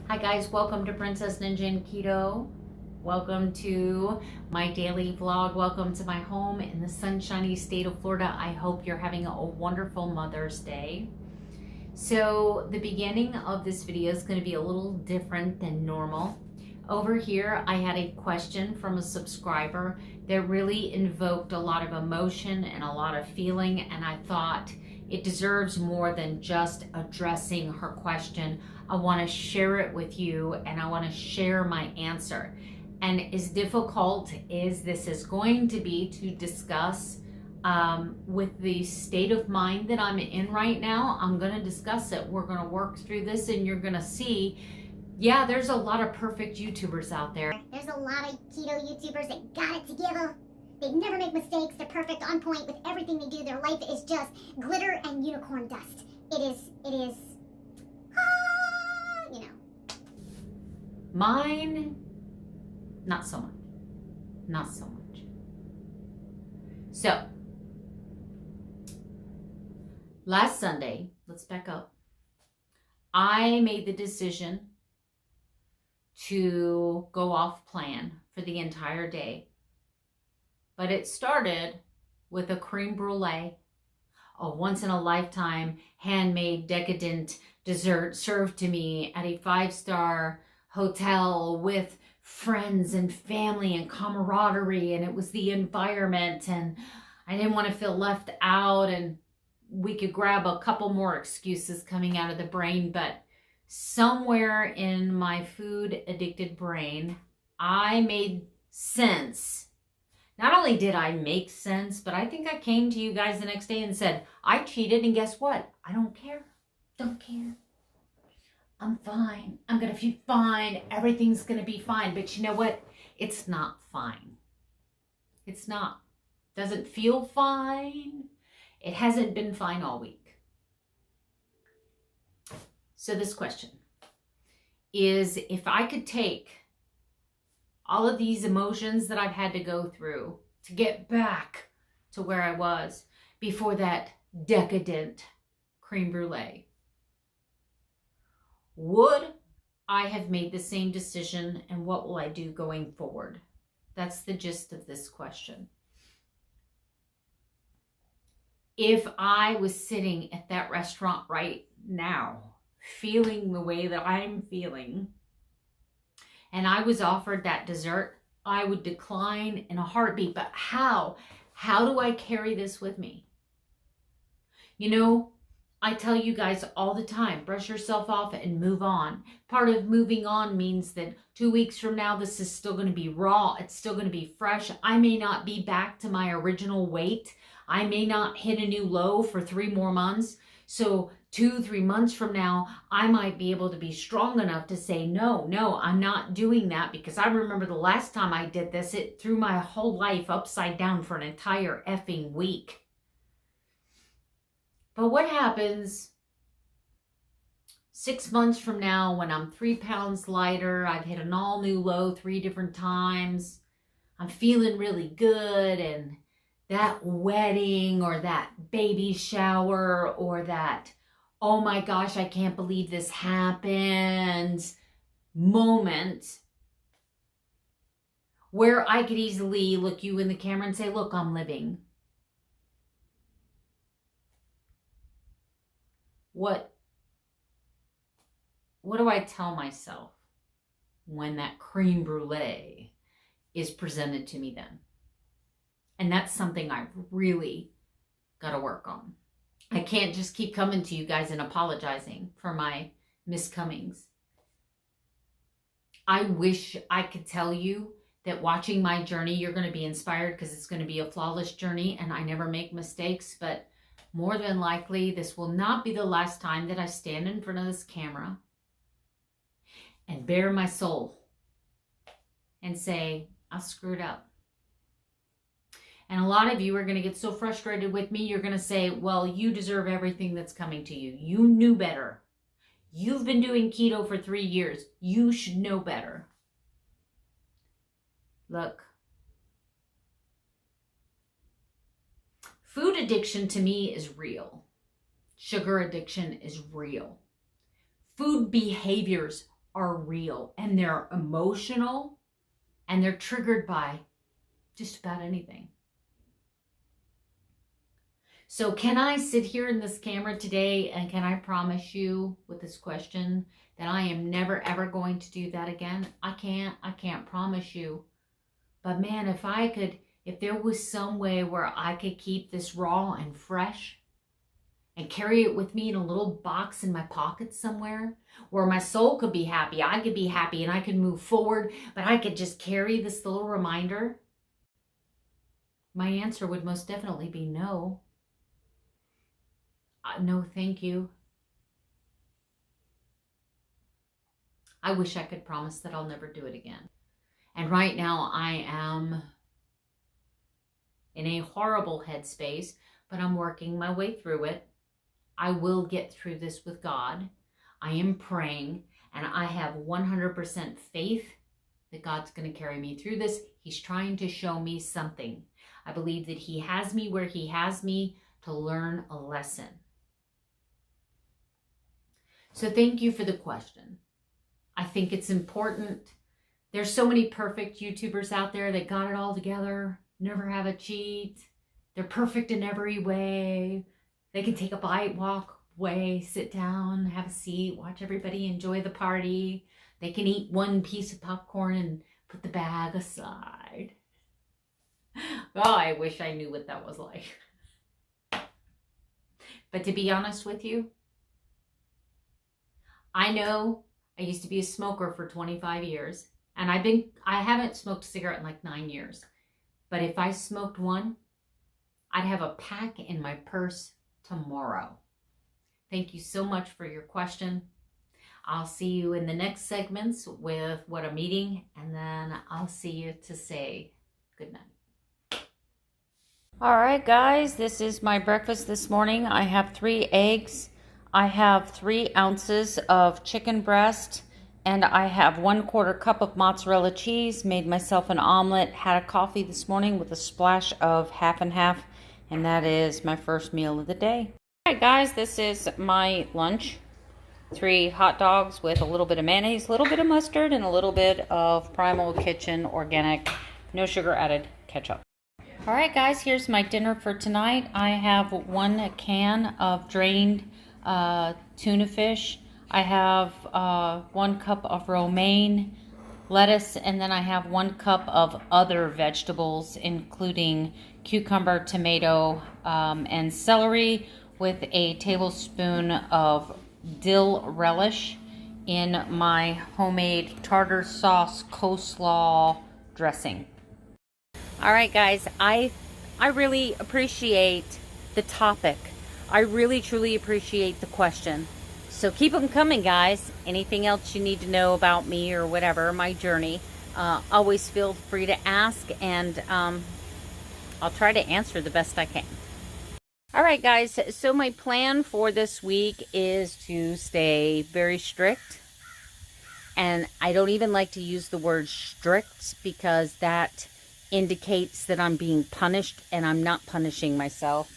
Hi guys, welcome to Princess Ninja and Keto. Welcome to my daily vlog. Welcome to my home in the sunshiny state of Florida. I hope you're having a wonderful Mother's Day. So the beginning of this video is going to be a little different than normal. Over here, I had a question from a subscriber that really invoked a lot of emotion and a lot of feeling, and I thought it deserves more than just addressing her question. I want to share it with you, and I want to share my answer. And as difficult as this is going to be to discuss with the state of mind that I'm in right now, I'm going to discuss it. We're going to work through this, and you're going to see, yeah, there's a lot of perfect YouTubers out there. There's a lot of keto YouTubers that got it together. They never make mistakes. They're perfect, on point with everything they do. Their life is just glitter and unicorn dust. It is, you know. Mine, not so much. Not so much. So, last Sunday, let's back up. I made the decision to go off plan for the entire day. But it started with a creme brulee, a once-in-a-lifetime handmade decadent dessert served to me at a 5-star hotel with friends and family and camaraderie, and it was the environment, and I didn't want to feel left out, and we could grab a couple more excuses coming out of the brain, but somewhere in my food addicted brain, I made sense. Not only did I make sense, but I think I came to you guys the next day and said, I cheated, and guess what? I don't care. Don't care. I'm fine. I'm going to feel fine. Everything's going to be fine. But you know what? It's not fine. It's not. Doesn't feel fine. It hasn't been fine all week. So this question is, if I could take all of these emotions that I've had to go through to get back to where I was before that decadent creme brulee, would I have made the same decision, and what will I do going forward? That's the gist of this question. If I was sitting at that restaurant right now, feeling the way that I'm feeling, and I was offered that dessert, I would decline in a heartbeat. But how? How do I carry this with me? You know, I tell you guys all the time, brush yourself off and move on. Part of moving on means that 2 weeks from now, this is still going to be raw. It's still going to be fresh. I may not be back to my original weight. I may not hit a new low for 3 more months. So 2-3 months from now, I might be able to be strong enough to say, no, I'm not doing that, because I remember the last time I did this, it threw my whole life upside down for an entire effing week. But what happens 6 months from now when I'm 3 pounds lighter, I've hit an all new low 3 different times, I'm feeling really good, and that wedding or that baby shower or that, oh my gosh, I can't believe this happened moment where I could easily look you in the camera and say, look, I'm living. What do I tell myself when that creme brulee is presented to me then? And that's something I've really got to work on. I can't just keep coming to you guys and apologizing for my miscomings. I wish I could tell you that watching my journey, you're going to be inspired, because it's going to be a flawless journey and I never make mistakes. But more than likely, this will not be the last time that I stand in front of this camera and bare my soul and say, I screwed up. And a lot of you are going to get so frustrated with me, you're going to say, well, you deserve everything that's coming to you. You knew better. You've been doing keto for 3 years. You should know better. Look, food addiction to me is real. Sugar addiction is real. Food behaviors are real and they're emotional and they're triggered by just about anything. So can I sit here in this camera today and can I promise you with this question that I am never ever going to do that again? I can't promise you. But man, if there was some way where I could keep this raw and fresh and carry it with me in a little box in my pocket somewhere where my soul could be happy, I could be happy and I could move forward, but I could just carry this little reminder, my answer would most definitely be no. No, thank you. I wish I could promise that I'll never do it again. And right now I am in a horrible headspace, but I'm working my way through it. I will get through this with God. I am praying, and I have 100% faith that God's going to carry me through this. He's trying to show me something. I believe that He has me where He has me to learn a lesson. So thank you for the question. I think it's important. There's so many perfect YouTubers out there that got it all together, never have a cheat. They're perfect in every way. They can take a bite, walk away, sit down, have a seat, watch everybody enjoy the party. They can eat one piece of popcorn and put the bag aside. Oh, I wish I knew what that was like. But to be honest with you, I know I used to be a smoker for 25 years, and I haven't smoked a cigarette in like 9 years. But if I smoked one, I'd have a pack in my purse tomorrow. Thank you so much for your question. I'll see you in the next segments with what I'm eating, and then I'll see you to say good night. All right, guys, this is my breakfast this morning. I have 3 eggs. I have 3 ounces of chicken breast, and I have 1/4 cup of mozzarella cheese. Made myself an omelet, had a coffee this morning with a splash of half and half, and that is my first meal of the day. All right, guys, this is my lunch. 3 hot dogs with a little bit of mayonnaise, a little bit of mustard, and a little bit of Primal Kitchen organic, no sugar added ketchup. All right, guys, here's my dinner for tonight. I have 1 can of drained tuna fish. I have 1 cup of romaine lettuce, and then I have 1 cup of other vegetables, including cucumber, tomato, and celery, with a tablespoon of dill relish in my homemade tartar sauce coleslaw dressing. All right, guys, I really appreciate the topic. I really, truly appreciate the question. So keep them coming, guys. Anything else you need to know about me or whatever, my journey, always feel free to ask, and I'll try to answer the best I can. All right, guys, so my plan for this week is to stay very strict. And I don't even like to use the word strict because that indicates that I'm being punished, and I'm not punishing myself.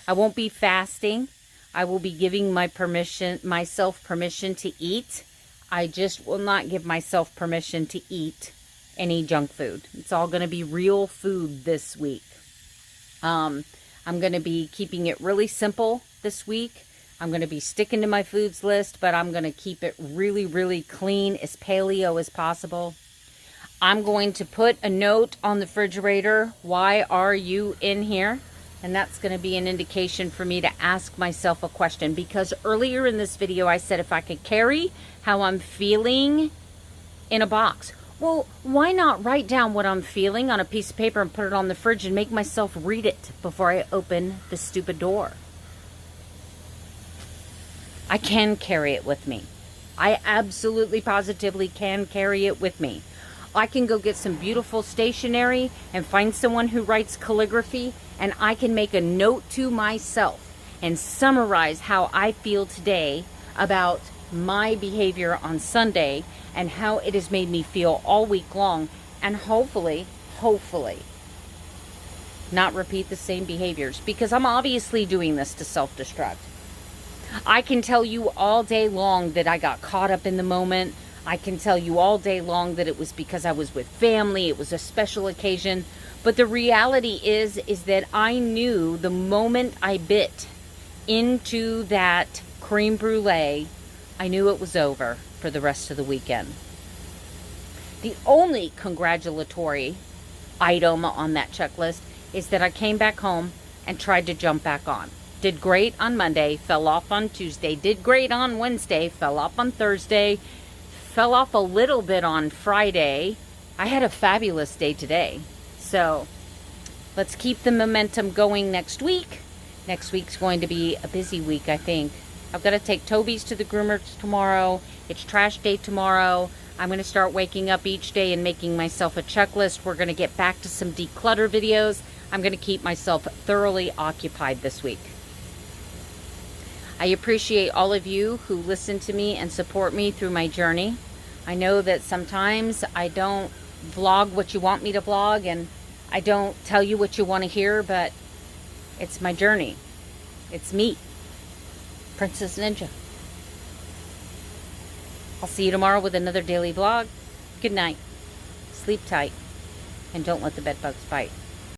I won't be fasting. I will be giving myself permission to eat. I just will not give myself permission to eat any junk food. It's all going to be real food this week. I'm going to be keeping it really simple this week. I'm going to be sticking to my foods list, but I'm going to keep it really, really clean, as paleo as possible. I'm going to put a note on the refrigerator, why are you in here? And that's going to be an indication for me to ask myself a question, because earlier in this video I said if I could carry how I'm feeling in a box. Well, why not write down what I'm feeling on a piece of paper and put it on the fridge and make myself read it before I open the stupid door? I can carry it with me. I absolutely positively can carry it with me. I can go get some beautiful stationery and find someone who writes calligraphy, and I can make a note to myself and summarize how I feel today about my behavior on Sunday and how it has made me feel all week long, and hopefully not repeat the same behaviors, because I'm obviously doing this to self-destruct. I can tell you all day long that I got caught up in the moment. I can tell you all day long that it was because I was with family, it was a special occasion. But the reality is that I knew the moment I bit into that creme brulee, I knew it was over for the rest of the weekend. The only congratulatory item on that checklist is that I came back home and tried to jump back on. Did great on Monday, fell off on Tuesday, did great on Wednesday, fell off on Thursday, fell off a little bit on Friday. I had a fabulous day today. So let's keep the momentum going next week. Next week's going to be a busy week, I think. I've got to take Toby's to the groomers tomorrow. It's trash day tomorrow. I'm going to start waking up each day and making myself a checklist. We're going to get back to some declutter videos. I'm going to keep myself thoroughly occupied this week. I appreciate all of you who listen to me and support me through my journey. I know that sometimes I don't vlog what you want me to vlog, and I don't tell you what you want to hear, but it's my journey. It's me, Princess Ninja. I'll see you tomorrow with another daily vlog. Good night. Sleep tight. And don't let the bed bugs bite.